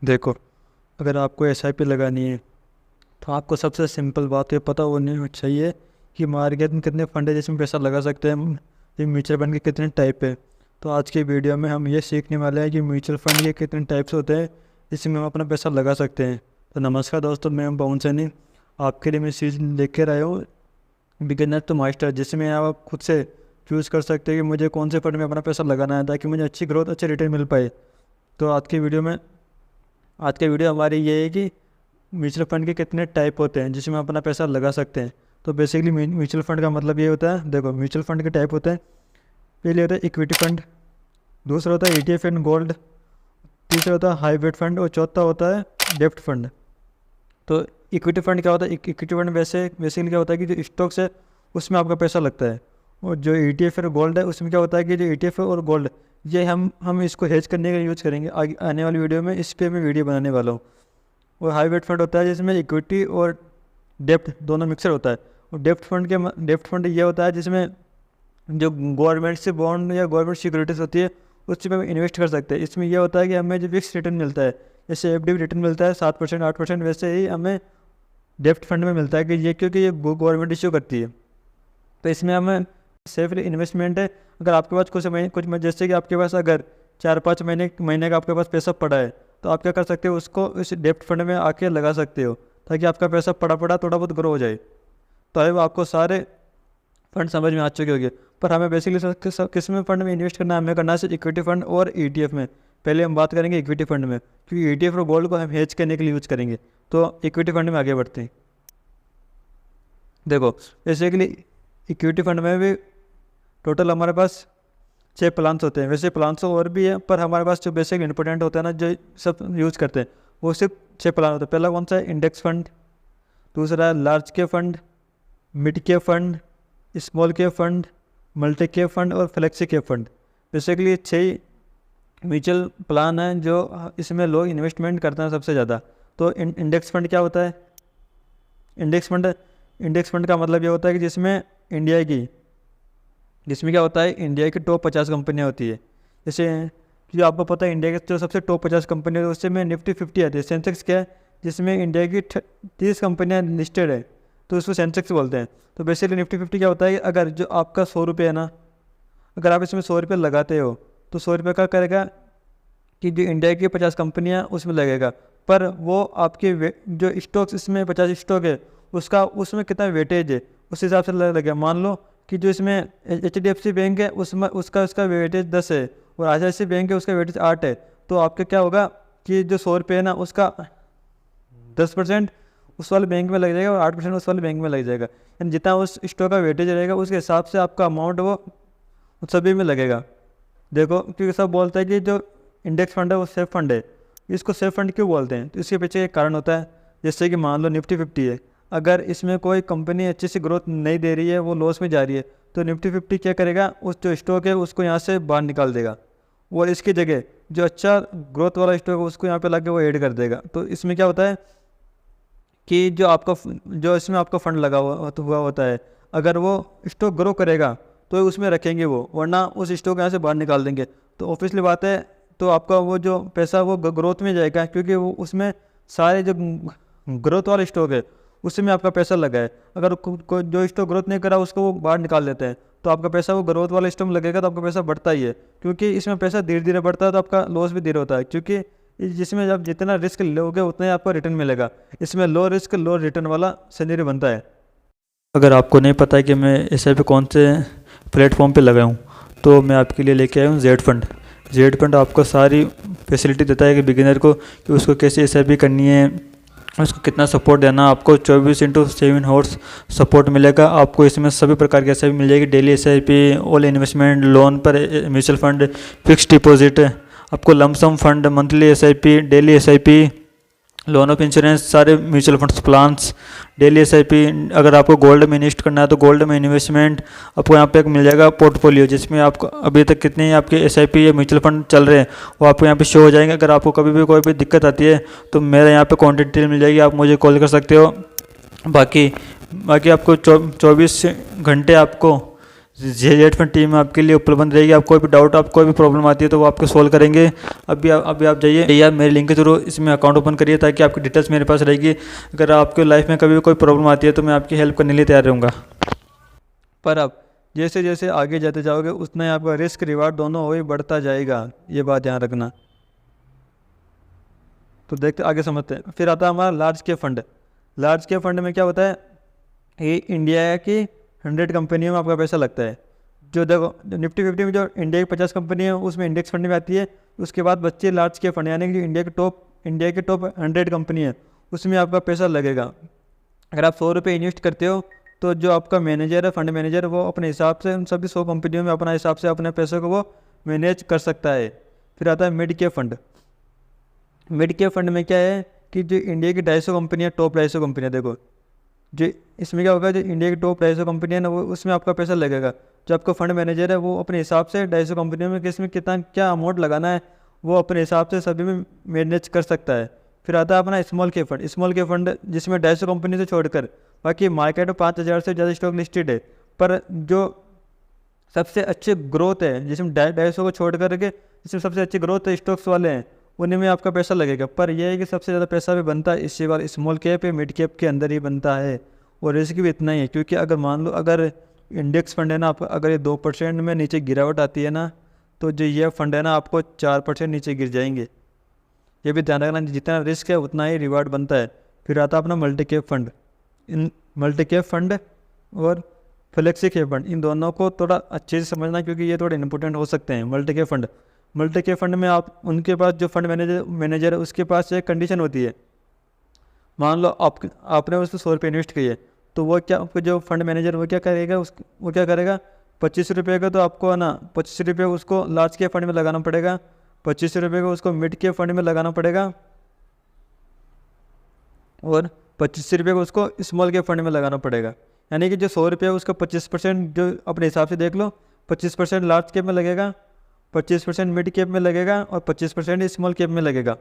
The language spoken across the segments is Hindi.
देखो, अगर आपको एसआईपी लगानी है तो आपको सबसे सिंपल बात ये पता होनी चाहिए कि मार्केट में कितने फंड है जिसमें पैसा लगा सकते हैं हम, ये म्यूचुअल फंड के कितने टाइप है। तो आज की वीडियो में हम ये सीखने वाले हैं कि म्यूचुअल फंड के कितने टाइप्स होते हैं जिसमें हम अपना पैसा लगा सकते हैं। तो नमस्कार दोस्तों, मैं पवन सैनी आपके लिए मैं चीज़ लेकर आया हूँ बिगिनर टू मास्टर, जिसमें आप खुद से चूज़ कर सकते हैं कि मुझे कौन से फंड में अपना पैसा लगाना है ताकि मुझे अच्छी ग्रोथ अच्छे रिटर्न मिल पाए। तो आज की वीडियो हमारी ये है कि म्यूचुअल फंड के कितने टाइप होते हैं जिसमें अपना पैसा लगा सकते हैं। तो बेसिकली म्यूचुअल फंड का मतलब ये होता है, देखो म्यूचुअल फंड के टाइप होते हैं। पहले होता है इक्विटी फंड, दूसरा होता है ETF एंड गोल्ड, तीसरा होता है हाइब्रिड फंड और चौथा होता है डेप्ट फंड। तो इक्विटी फंड क्या होता है? इक्विटी फंड बेसिकली क्या होता है कि जो स्टॉक्स है उसमें आपका पैसा लगता है। और जो ETF और गोल्ड है उसमें क्या होता है कि जो ETF और गोल्ड ये हम इसको हेज करने का यूज़ करेंगे आगे आने वाली वीडियो में, इस पर मैं वीडियो बनाने वाला हूँ। और हाइब्रिड फंड होता है जिसमें इक्विटी और डेप्ट दोनों मिक्सर होता है। और डेप्ट फंड ये होता है जिसमें जो गवर्नमेंट से बॉन्ड या गवर्नमेंट सिक्योरिटीज होती है उसमें हम इन्वेस्ट कर सकते हैं। इसमें यह होता है कि हमें जो फिक्स रिटर्न मिलता है, जैसे FD रिटर्न मिलता है 7% 8%, वैसे ही हमें डेप्ट फंड में मिलता है कि ये क्योंकि ये गवर्नमेंट इश्यू करती है। तो इसमें हमें सेफ इन्वेस्टमेंट है। अगर आपके पास कुछ जैसे कि आपके पास अगर 4-5 महीने का आपके पास पैसा पड़ा है तो आप क्या कर सकते हो, उसको इस डेप्ट फंड में आके लगा सकते हो ताकि आपका पैसा पड़ा थोड़ा बहुत ग्रो हो जाए। तो अब आपको सारे फंड समझ में आ चुके होंगे, पर हमें बेसिकली किस में फंड में इन्वेस्ट करना है? हमें करना है सिर्फ इक्विटी फंड और ETF में। पहले हम बात करेंगे इक्विटी फंड में, क्योंकि ETF और गोल्ड को हम हेज करने के लिए यूज़ करेंगे। तो इक्विटी फंड में आगे बढ़ते हैं। देखो, बेसिकली इक्विटी फंड में भी टोटल हमारे पास 6 प्लान्स होते हैं। वैसे प्लान्स तो और भी है, पर हमारे पास जो बेसिक इंपॉर्टेंट होता है ना, जो सब यूज़ करते हैं, वो सिर्फ 6 प्लान होते हैं। पहला कौन सा है? इंडेक्स फंड, दूसरा है large cap fund, mid cap fund, small cap fund, multi cap fund और flexi cap fund. Basically 6 mutual plan हैं जो इसमें लोग इन्वेस्टमेंट करते हैं सबसे ज़्यादा। तो इंडेक्स फंड क्या होता है? इंडेक्स फंड का मतलब ये होता है कि जिसमें क्या होता है, इंडिया की टॉप 50 कंपनियाँ होती है। जैसे जो आपको पता है इंडिया की जो सबसे टॉप 50 कंपनी है उससे में निफ्टी 50 आती है। सेंसेक्स क्या है? जिसमें इंडिया की 30 कंपनियाँ लिस्टेड है, तो उसको सेंसेक्स बोलते हैं। तो बेसिकली निफ्टी 50 क्या होता है कि अगर जो आपका 100 रुपये है ना, अगर आप इसमें 100 रुपये लगाते हो तो 100 रुपये का करेगा कि जो इंडिया की 50 कंपनियाँ उसमें लगेगा। पर वो आपके जो स्टॉक्स इसमें 50 स्टॉक है उसमें कितना वेटेज है उस हिसाब से लगेगा। मान लो कि जो इसमें HDFC बैंक है उसमें उसका वेटेज 10 है और ICICI बैंक है उसका वेटेज 8 है। तो आपका क्या होगा कि जो 100 रुपये है ना, उसका 10% उस वाले बैंक में लग जाएगा और 8% उस वाले बैंक में लग जाएगा। यानी जितना उस स्टॉक का वेटेज रहेगा उसके हिसाब से आपका अमाउंट वो सभी में लगेगा। देखो, क्योंकि सब बोलते हैं कि जो इंडेक्स फंड है वो सेफ फंड है। इसको सेफ फंड क्यों बोलते हैं? तो इसके पीछे एक कारण होता है। जैसे कि मान लो निफ्टी 50 है, अगर इसमें कोई कंपनी अच्छी सी ग्रोथ नहीं दे रही है, वो लॉस में जा रही है, तो निफ्टी 50 क्या करेगा, उस जो स्टॉक है उसको यहाँ से बाहर निकाल देगा और इसकी जगह जो अच्छा ग्रोथ वाला स्टॉक है उसको यहाँ पे लाके वो ऐड कर देगा। तो इसमें क्या होता है कि जो इसमें आपका फंड लगा हुआ होता है, अगर वो स्टॉक ग्रो करेगा तो उसमें रखेंगे वो, वरना उस स्टॉक यहाँ से बाहर निकाल देंगे। तो ऑब्वियसली बात है, तो आपका वो जो पैसा वो ग्रोथ में जाएगा, क्योंकि वो उसमें सारे जो ग्रोथ वाले स्टॉक है उसमें आपका पैसा लगा है। अगर जो स्टॉक ग्रोथ नहीं करा उसको वो बाहर निकाल देते हैं तो आपका पैसा वो ग्रोथ वाले स्टॉक में लगेगा, तो आपका पैसा बढ़ता ही है। क्योंकि इसमें पैसा धीरे धीरे बढ़ता है तो आपका लॉस भी धीरे होता है, क्योंकि जिसमें आप जितना रिस्क लोगे उतना ही आपको रिटर्न मिलेगा। इसमें लो रिस्क लो रिटर्न वाला सिनेरियो बनता है। अगर आपको नहीं पता है कि मैं SIP कौन से प्लेटफॉर्म पे लगाऊं, तो मैं आपके लिए लेके आया हूँ जेड फंड आपको सारी फैसिलिटी देता है कि बिगिनर को कि उसको कैसे SIP करनी है, उसको कितना सपोर्ट देना। आपको 24/7 हॉर्स सपोर्ट मिलेगा। आपको इसमें सभी प्रकार की SIP मिल जाएगी। Daily SIP, all investment, loan पर म्यूचुअल फंड, फिक्स डिपॉजिट, आपको lumpsum fund, monthly SIP, daily SIP, loan of insurance, सारे mutual funds plans, daily SIP। अगर आपको गोल्ड में इन्वेस्ट करना है तो गोल्ड में इन्वेस्टमेंट आपको यहाँ पे एक मिल जाएगा पोर्टफोलियो, जिसमें आपको अभी तक कितने आपके SIP या म्यूचुअल फंड चल रहे हैं वो आपको यहाँ पे शो हो जाएंगे। अगर आपको कभी भी कोई भी दिक्कत आती है तो मेरा यहाँ पे कॉन्टैक्ट डिटेल मिल जाएगी, आप मुझे कॉल कर सकते हो। बाकी आपको 24 घंटे आपको जेड फंड टीम आपके लिए उपलब्ध रहेगी। आप कोई भी डाउट, आप कोई भी प्रॉब्लम आती है तो वो आपको सॉल्व करेंगे। अभी आप जाइए आप मेरे लिंक के थ्रू इसमें अकाउंट ओपन करिए, ताकि आपकी डिटेल्स मेरे पास रहेगी। अगर आपके लाइफ में कभी भी कोई प्रॉब्लम आती है तो मैं आपकी हेल्प करने के लिए तैयार रहूँगा। पर अब जैसे जैसे आगे जाते जाओगे उतना ही आपका रिस्क रिवार्ड दोनों वही बढ़ता जाएगा, ये बात ध्यान रखना। तो देखते आगे समझते हैं। फिर आता है हमारा large cap fund. Large cap fund में क्या होता है, ये इंडिया की 100 कंपनियों में आपका पैसा लगता है। जो देखो निफ्टी 50 में जो इंडिया की 50 कंपनी है उसमें इंडेक्स फंड में आती है। उसके बाद बच्चे लार्ज कैप फंड, यानी कि जो इंडिया के टॉप 100 कंपनी है उसमें आपका पैसा लगेगा। अगर आप 100 रुपये इन्वेस्ट करते हो तो जो आपका मैनेजर है, फंड मैनेजर, वो अपने हिसाब से उन सभी 100 कंपनियों में अपना हिसाब से अपने पैसे को वो मैनेज कर सकता है। फिर आता है mid cap fund. Mid cap fund में क्या है कि जो इंडिया की 250 कंपनियाँ, टॉप 250 कंपनियाँ, देखो जो इसमें क्या होगा, जो इंडिया की टॉप 250 कंपनियाँ ना वो उसमें आपका पैसा लगेगा। जो आपका फंड मैनेजर है वो अपने हिसाब से 250 कंपनियों में किसमें कितना क्या अमाउंट लगाना है वो अपने हिसाब से सभी में मैनेज कर सकता है। फिर आता है अपना small cap fund. Small cap fund जिसमें 250 कंपनी से छोड़कर बाकी मार्केट में 5000 से ज़्यादा स्टॉक लिस्टेड है, पर जो सबसे अच्छे ग्रोथ है, जिसमें 250 को छोड़ करके जिसमें सबसे अच्छी ग्रोथ है स्टॉक्स वाले हैं, उन्हीं में आपका पैसा लगेगा। पर यह है कि सबसे ज़्यादा पैसा भी बनता है इसी बार स्मॉल कैप या मिड कैप के अंदर ही बनता है, और रिस्क भी इतना ही है। क्योंकि अगर मान लो अगर इंडेक्स फंड है ना, आपका अगर ये 2% में नीचे गिरावट आती है ना, तो जो ये फंड है ना आपको 4% नीचे गिर जाएंगे। ये भी ध्यान रखना, जितना रिस्क है उतना ही रिवार्ड बनता है। फिर आता है अपना मल्टी कैप फंड। इन मल्टी कैप फंड और फ्लेक्सी कैप फंड, इन दोनों को थोड़ा अच्छे से समझना क्योंकि ये थोड़े इंपॉर्टेंट हो सकते हैं। मल्टी कैप फंड में आप उनके पास जो फंड मैनेजर है उसके पास एक कंडीशन होती है। मान लो आपने उस पर 100 रुपये इन्वेस्ट किए, तो वो क्या, आपको जो फंड मैनेजर वो क्या करेगा 25 रुपये का, तो आपको है ना 25 रुपये उसको लार्ज कैप फंड में लगाना पड़ेगा, 25 रुपये को उसको मिड कैप फंड में लगाना पड़ेगा, और 25 रुपये को उसको स्मॉल कैप फंड में लगाना पड़ेगा। यानी कि जो 100 रुपये है उसका 25% जो अपने हिसाब से देख लो, 25% लार्ज कैप में लगेगा, 25% मिड कैप में लगेगा और 25% स्मॉल कैप में लगेगा।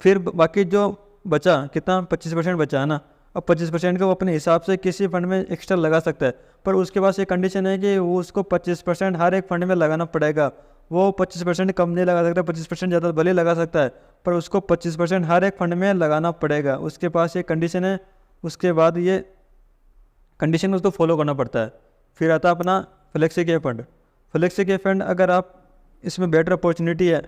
फिर बाकी जो बचा कितना 25% बचा है ना, अब 25% का वो अपने हिसाब से किसी फंड में एक्स्ट्रा लगा सकता है, पर उसके पास एक कंडीशन है कि वो उसको 25% हर एक फंड में लगाना पड़ेगा। वो 25% कम नहीं लगा सकता, 25% ज़्यादा भले लगा सकता है, पर उसको 25% हर एक फंड में लगाना पड़ेगा। उसके पास एक कंडीशन है, उसके बाद ये कंडीशन उसको फॉलो करना पड़ता है। फिर आता है अपना flexi cap fund. Flexi cap fund अगर आप इसमें बेटर अपॉर्चुनिटी है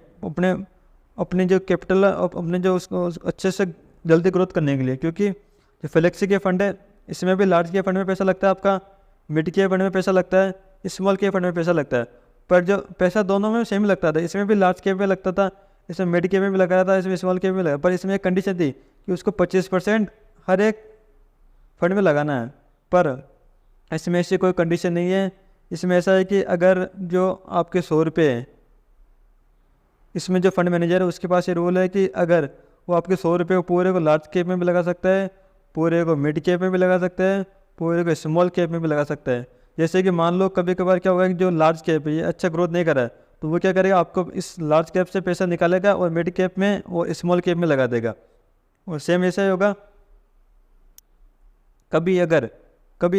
अपने जो कैपिटल अपने जो उसको अच्छे से जल्दी ग्रोथ करने के लिए, क्योंकि जो फ्लेक्सी के फंड है इसमें भी लार्ज के फंड में पैसा लगता है, आपका मिड के फंड में पैसा लगता है, स्मॉल के फंड में पैसा लगता है, पर जो पैसा दोनों में सेम लगता था। इसमें भी लार्ज के में लगता था, इसमें मिड के में भी लगा था, इसमें स्मॉल के में लगा, पर इसमें एक कंडीशन थी कि उसको 25% हर एक फंड में लगाना है। पर इसमें ऐसी कोई कंडीशन नहीं है। इसमें ऐसा है कि अगर जो आपके 100 रुपये हैं, इसमें जो फंड मैनेजर है उसके पास ये रूल है कि अगर वो आपके 100 रुपये को पूरे को लार्ज कैप में भी लगा सकता है, पूरे को मिड कैप में भी लगा सकता है, पूरे को स्मॉल कैप में भी लगा सकता है। जैसे कि मान लो कभी कभार क्या होगा कि जो लार्ज कैप है ये अच्छा ग्रोथ नहीं कर रहा है, तो वो क्या करेगा, आपको इस लार्ज कैप से पैसा निकालेगा और मिड कैप में और स्मॉल कैप में लगा देगा। और सेम ऐसा ही होगा कभी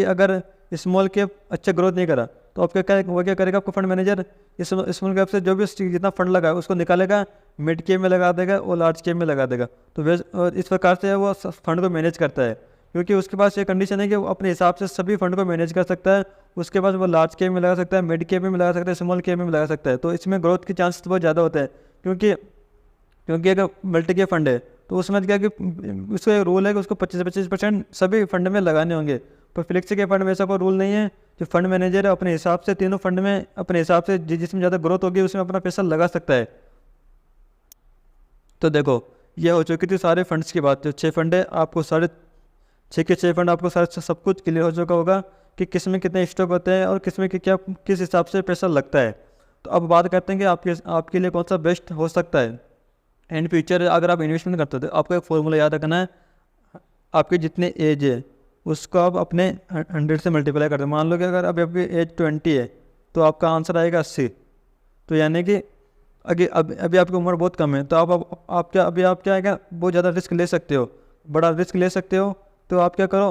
अगर स्मॉल कैप अच्छा ग्रोथ नहीं करा, तो आपका क्या करेगा, आपको फंड मैनेजर इस स्मॉल कैप से जो भी जितना फंड लगा है उसको निकालेगा, मिड कैप में लगा देगा और लार्ज कैप में लगा देगा। तो और इस प्रकार से वो फंड को मैनेज करता है, क्योंकि उसके पास ये कंडीशन है कि वो अपने हिसाब से सभी फंड को मैनेज कर सकता है। उसके पास वो लार्ज कैप में लगा सकता है, मिड कैप में लगा सकता है, स्मॉल कैप में लगा सकता है। तो इसमें ग्रोथ के चांसेस बहुत ज़्यादा होते हैं, क्योंकि अगर मल्टी कैप फंड है तो उसमें क्या कि उसका एक रूल है कि उसको 25% सभी फंड में लगाने होंगे। पर फ्लेक्सी के फंड में ऐसा कोई रूल नहीं है। जो फंड मैनेजर है अपने हिसाब से तीनों फंड में अपने हिसाब से जिसमें ज़्यादा ग्रोथ होगी उसमें अपना पैसा लगा सकता है। तो देखो ये हो चुकी थी सारे फंड्स की बात। जो 6 फंड है आपको सारे 6 फंड आपको सारे सब कुछ क्लियर हो चुका होगा कि किस में कितने स्टॉक होते हैं और किस में क्या किस हिसाब से पैसा लगता है। तो अब बात करते हैं कि आपके लिए कौन सा बेस्ट हो सकता है इन फ्यूचर। अगर आप इन्वेस्टमेंट करते हो तो आपको एक फॉर्मूला याद रखना है, आपके जितने एज है उसको आप अपने 100 से मल्टीप्लाई करते हैं। मान लो कि अगर अभी आपकी एज 20 है तो आपका आंसर आएगा 80। तो यानी कि अभी आपकी उम्र बहुत कम है, तो आप क्या आएगा, बहुत ज़्यादा रिस्क ले सकते हो, बड़ा रिस्क ले सकते हो। तो आप क्या करो,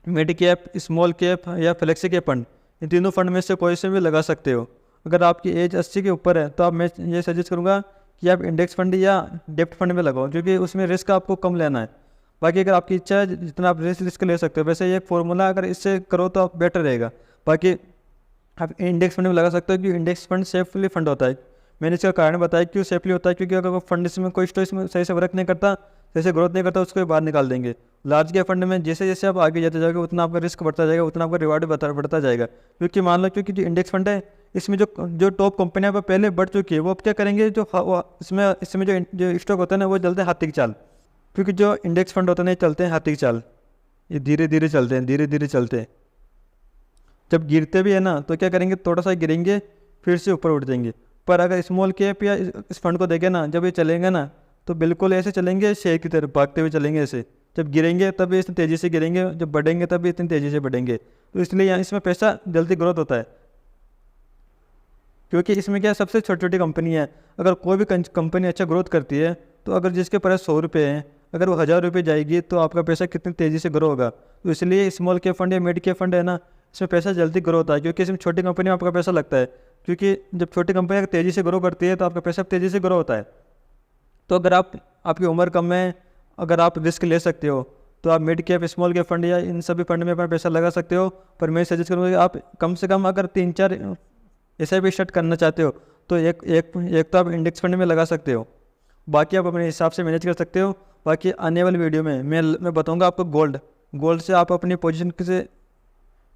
मिड कैप, स्मॉल कैप या फ्लेक्सी कैप फंड, इन तीनों फंड में से कोई से भी लगा सकते हो। अगर आपकी एज 80 के ऊपर है तो आप मैं ये सजेस्ट करूँगा कि आप इंडेक्स फंड या डेप्ट फंड में लगाओ, क्योंकि उसमें रिस्क आपको कम लेना है। बाकी अगर आपकी इच्छा है जितना आप रिस्क ले सकते हो, वैसे ये एक फॉर्मूला अगर इससे करो तो आप बेटर रहेगा। बाकी आप इंडेक्स फंड में लगा सकते हो, क्योंकि इंडेक्स फंड सेफली फंड होता है। मैंने इसका कारण बताया क्यों सेफली होता है, क्योंकि अगर वो फंड इसमें कोई स्टॉक इसमें सही से वर्क नहीं करता, सही से ग्रोथ नहीं करता, उसको बाहर निकाल देंगे। लार्ज कैप फंड में जैसे जैसे आप आगे जाते जाओगे उतना आपका रिस्क बढ़ता जाएगा, उतना आपका रिवार्ड बढ़ता जाएगा। क्योंकि मान लो क्योंकि जो इंडेक्स फंड है इसमें जो टॉप कंपनियां पहले बढ़ चुकी है वो अब क्या करेंगे, जो इसमें जो स्टॉक होता है ना वो चलते हैं हाथी की चाल। क्योंकि जो इंडेक्स फंड होते हैं चलते हैं हाथी की चाल, ये धीरे धीरे चलते हैं, धीरे धीरे चलते हैं। जब गिरते भी है ना तो क्या करेंगे, थोड़ा सा गिरेंगे फिर से ऊपर उठ जाएंगे। पर अगर स्मॉल कैप या इस फंड को देखें ना, जब ये चलेंगे ना तो बिल्कुल ऐसे चलेंगे शेयर की तरफ भागते हुए चलेंगे ऐसे। जब गिरेंगे तब इतनी तेज़ी से गिरेंगे, जब बढ़ेंगे तब इतनी तेज़ी से बढ़ेंगे। तो इसलिए यहाँ इसमें पैसा जल्दी ग्रोथ होता है, क्योंकि इसमें क्या सबसे छोटी छोटी कंपनी है। अगर कोई भी कंपनी अच्छा ग्रोथ करती है तो अगर जिसके प्राइस 100 रुपये हैं, अगर वो 1000 रुपये जाएगी तो आपका पैसा कितनी तेज़ी से ग्रो होगा। तो इसलिए स्मॉल कैप फंड या मिड कैप फंड है ना, इसमें पैसा जल्दी ग्रो होता है, क्योंकि इसमें छोटी कंपनी में आपका पैसा लगता है। क्योंकि जब छोटी कंपनी अगर तेज़ी से ग्रो करती है तो आपका पैसा तेज़ी से ग्रो होता है। तो अगर आपकी उम्र कम है, अगर आप रिस्क ले सकते हो तो आप mid cap, small cap fund या इन सभी फंड में अपना पैसा लगा सकते हो। पर मैं सजेस्ट करूँगा कि आप कम से कम अगर 3-4 SIP स्टार्ट करना चाहते हो तो एक तो आप इंडेक्स फंड में लगा सकते हो, बाकी आप अपने हिसाब से मैनेज कर सकते हो। बाकी आने वाली वीडियो में मैं बताऊंगा आपको गोल्ड से आप अपनी पोजीशन से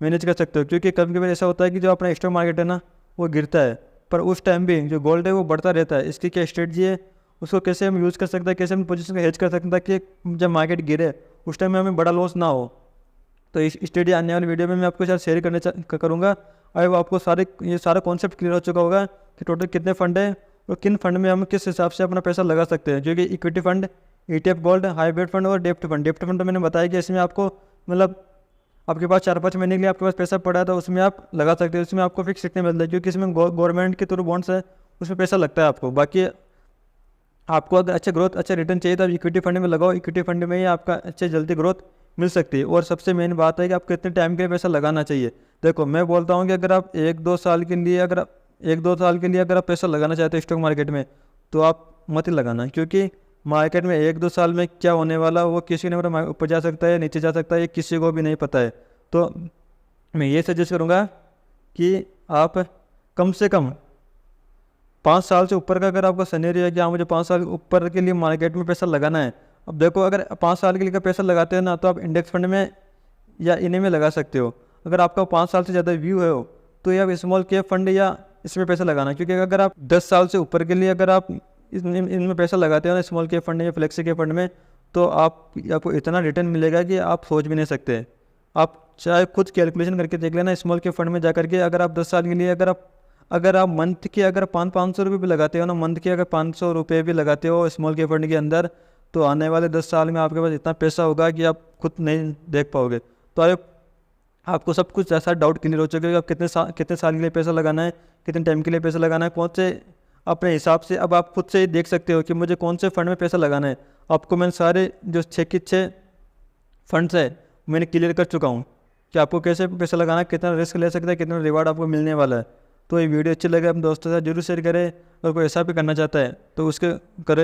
मैनेज कर सकते हो। क्योंकि कभी कभी ऐसा होता है कि जो अपना स्टॉक मार्केट है ना वो गिरता है, पर उस टाइम भी जो गोल्ड है वो बढ़ता रहता है। इसकी क्या स्ट्रेटजी है, उसको कैसे हम यूज़ कर सकते हैं, कैसे हम पोजीशन को हेज कर सकते हैं कि जब मार्केट गिरे उस टाइम में हमें बड़ा लॉस ना हो। तो इस स्टडी आने वाली वीडियो में मैं आपके साथ शेयर करूँगा। और वो आपको ये सारा कॉन्सेप्ट क्लियर हो चुका होगा कि टोटल कितने फंड है और किन फंड में हम किस हिसाब से अपना पैसा लगा सकते हैं। जो कि equity fund, ETF gold, hybrid fund और डेप्ट फंड तो मैंने बताया कि इसमें आपको मतलब आपके पास 4-5 महीने के लिए आपके पास पैसा पड़ा है तो उसमें आप लगा सकते हो। उसमें आपको फिक्स रिटर्न मिलता है, क्योंकि इसमें गवर्नमेंट के थ्रू बॉन्ड्स है, उसमें पैसा लगता है आपको। बाकी आपको अगर अच्छा रिटर्न चाहिए तो आप इक्विटी फंड में लगाओ। इक्विटी फंड में ही आपका अच्छे जल्दी ग्रोथ मिल सकती है। और सबसे मेन बात है कि आपको कितने टाइम के लिए पैसा लगाना चाहिए। देखो मैं बोलता हूँ कि अगर आप 1-2 साल के लिए अगर आप पैसा लगाना चाहते हो स्टॉक मार्केट में तो आप मत ही लगाना, क्योंकि मार्केट में 1-2 साल में क्या होने वाला वो किसी ने मतलब ऊपर जा सकता है, नीचे जा सकता है, ये किसी को भी नहीं पता है। तो मैं ये सजेस्ट करूँगा कि आप कम से कम 5 साल से ऊपर का अगर आपका सिनेरियो है कि हाँ मुझे 5 साल ऊपर के लिए मार्केट में पैसा लगाना है। अब देखो अगर 5 साल के लिए का पैसा लगाते हो ना तो आप इंडेक्स फंड में या इन्हीं में लगा सकते हो। अगर आपका 5 साल से ज़्यादा व्यू है तो या स्मॉल कैप फंड या इसमें पैसा लगाना, क्योंकि अगर आप 10 साल से ऊपर के लिए अगर आप इनमें पैसा लगाते हो ना, स्मॉल कैप फंड या फ्लेक्सी कैप फंड में, तो आपको इतना रिटर्न मिलेगा कि आप सोच भी नहीं सकते। आप चाहे खुद कैलकुलेशन करके देख लेना स्मॉल कैप फंड में जा करके। अगर आप 10 साल के लिए अगर आप मंथ के अगर 500 रुपये भी लगाते हो ना, मंथ के अगर 500 रुपये भी लगाते हो स्मॉल कैप फंड के अंदर, तो आने वाले 10 साल में आपके पास इतना पैसा होगा कि आप खुद नहीं देख पाओगे। तो आपको सब कुछ ऐसा डाउट क्लियर हो चुका है कि आप कितने साल के लिए पैसा लगाना है, कितने टाइम के लिए पैसा लगाना है, कौन से अपने हिसाब से अब आप खुद से ही देख सकते हो कि मुझे कौन से फंड में पैसा लगाना है। आपको मैंने सारे जो 6 फंड्स है मैंने क्लियर कर चुका हूँ कि आपको कैसे पैसा लगाना है, कितना रिस्क ले सकता है, कितना रिवार्ड आपको मिलने वाला है। तो ये वीडियो अच्छी लगे अपने दोस्तों के साथ जरूर शेयर करें। अगर कोई ऐसा भी करना चाहता है तो उसके करे।